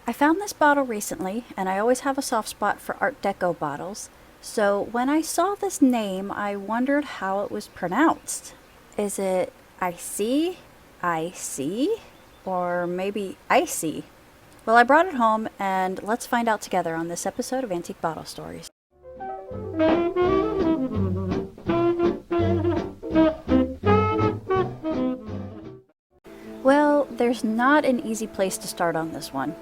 I found this bottle recently, and I always have a soft spot for Art Deco bottles. So when I saw this name, I wondered how it was pronounced. Is it Icy, Icy, or maybe Icy? Well, I brought it home, and let's find out together on this episode of Antique Bottle Stories. Well, there's not an easy place to start on this one.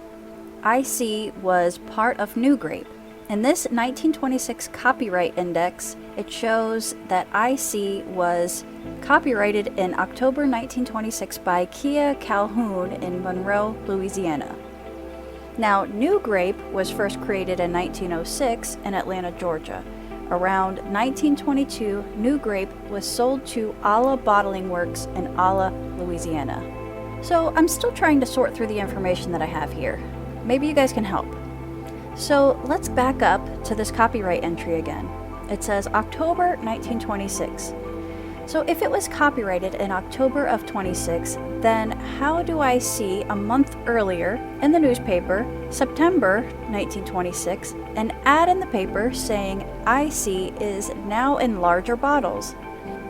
Icy was part of Nu-Grape. In this 1926 copyright index, it shows that Icy was copyrighted in October 1926 by Kia Calhoun in Monroe, Louisiana. Now, Nu-Grape was first created in 1906 in Atlanta, Georgia. Around 1922, Nu-Grape was sold to Alla Bottling Works in Alla, Louisiana. So I'm still trying to sort through the information that I have here. Maybe you guys can help. So let's back up to this copyright entry again. It says October 1926. So if it was copyrighted in October of 26, then how do I see a month earlier in the newspaper, September 1926, an ad in the paper saying Icy is now in larger bottles?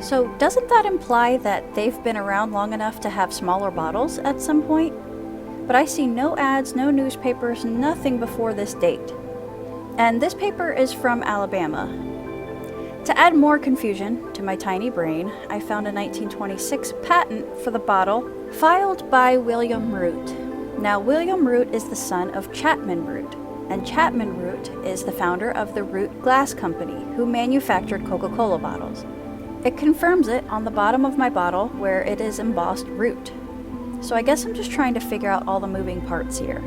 So doesn't that imply that they've been around long enough to have smaller bottles at some point? But I see no ads, no newspapers, nothing before this date. And this paper is from Alabama. To add more confusion to my tiny brain, I found a 1926 patent for the bottle filed by William Root. Now, William Root is the son of Chapman Root, and Chapman Root is the founder of the Root Glass Company, who manufactured Coca-Cola bottles. It confirms it on the bottom of my bottle where it is embossed Root. So I guess I'm just trying to figure out all the moving parts here.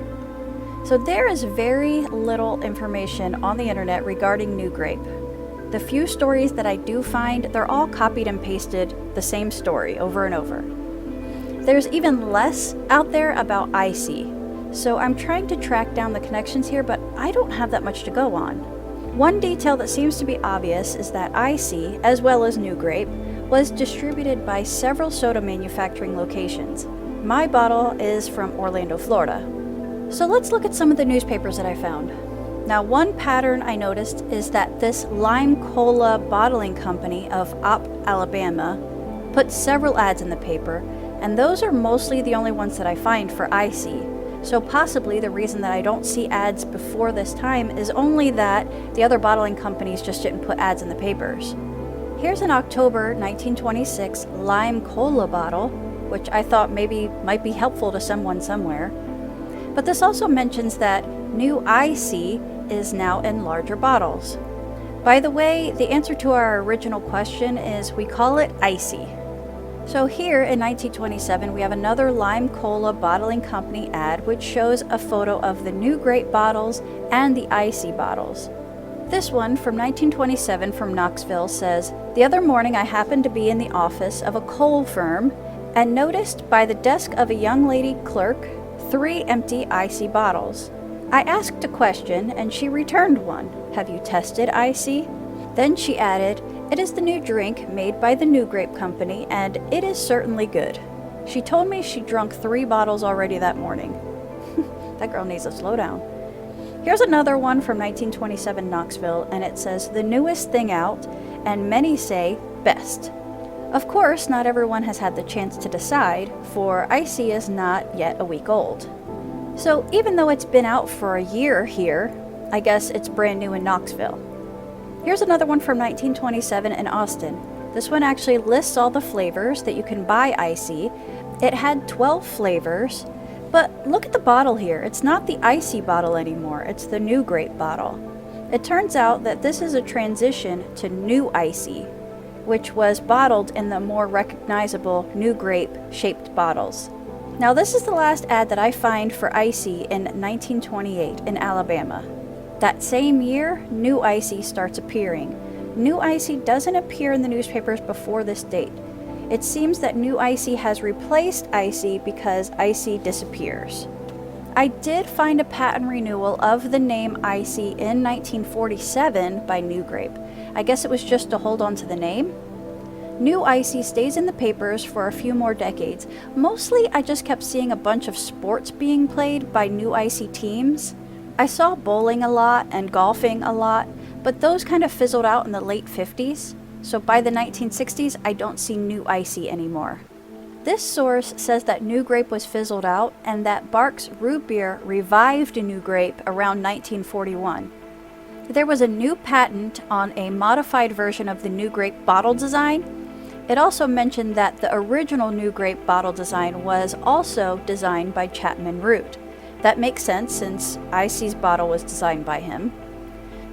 So there is very little information on the internet regarding Nu-Grape. The few stories that I do find, they're all copied and pasted the same story over and over. There's even less out there about Icy. So I'm trying to track down the connections here, but I don't have that much to go on. One detail that seems to be obvious is that Icy, as well as Nu-Grape, was distributed by several soda manufacturing locations. My bottle is from Orlando, Florida. So let's look at some of the newspapers that I found. Now, one pattern I noticed is that this Lime Cola Bottling Company of Opp, Alabama, put several ads in the paper, and those are mostly the only ones that I find for Icy. So possibly the reason that I don't see ads before this time is only that the other bottling companies just didn't put ads in the papers. Here's an October 1926 Lime Cola bottle, which I thought maybe might be helpful to someone somewhere. But this also mentions that Nu-Icy is now in larger bottles. By the way, the answer to our original question is we call it Icy. So here in 1927, we have another Lime Cola Bottling Company ad which shows a photo of the Nu-Grape bottles and the Icy bottles. This one from 1927 from Knoxville says, "The other morning I happened to be in the office of a coal firm and noticed by the desk of a young lady clerk 3 empty Icy bottles. I asked a question and she returned one. 'Have you tested Icy?' Then she added, 'It is the new drink made by the Nu-Grape Company, and it is certainly good.' She told me she drunk 3 bottles already that morning." That girl needs to slow down. Here's another one from 1927 Knoxville, and it says, "The newest thing out, and many say best." Of course, not everyone has had the chance to decide, for Icy is not yet a week old. So even though it's been out for a year here, I guess it's brand new in Knoxville. Here's another one from 1927 in Austin. This one actually lists all the flavors that you can buy Icy. It had 12 flavors, but look at the bottle here. It's not the Icy bottle anymore, it's the Nu-Grape bottle. It turns out that this is a transition to Nu-Icy, which was bottled in the more recognizable Nu-Grape shaped bottles. Now this is the last ad that I find for Icy in 1928 in Alabama. That same year, Nu-Icy starts appearing. Nu-Icy doesn't appear in the newspapers before this date. It seems that Nu-Icy has replaced Icy because Icy disappears. I did find a patent renewal of the name Icy in 1947 by Nu-Grape. I guess it was just to hold on to the name. Nu-Icy stays in the papers for a few more decades. Mostly, I just kept seeing a bunch of sports being played by Nu-Icy teams. I saw bowling a lot and golfing a lot, but those kind of fizzled out in the late 50s, so by the 1960s, I don't see Nu-Icy anymore. This source says that Nu-Grape was fizzled out and that Barq's root beer revived Nu-Grape around 1941. There was a new patent on a modified version of the Nu-Grape bottle design. It also mentioned that the original Nu-Grape bottle design was also designed by Chapman Root. That makes sense since Icy's bottle was designed by him.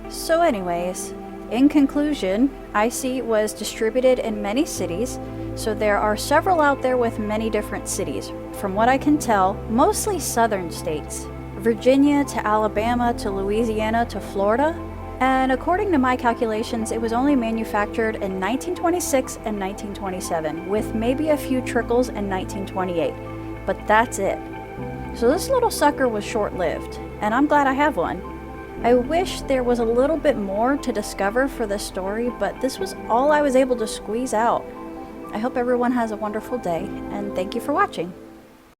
So anyways, in conclusion, Icy was distributed in many cities, so there are several out there with many different cities. From what I can tell, mostly southern states. Virginia to Alabama to Louisiana to Florida. And according to my calculations, it was only manufactured in 1926 and 1927, with maybe a few trickles in 1928. But that's it. So this little sucker was short-lived, and I'm glad I have one. I wish there was a little bit more to discover for this story, but this was all I was able to squeeze out. I hope everyone has a wonderful day, and thank you for watching.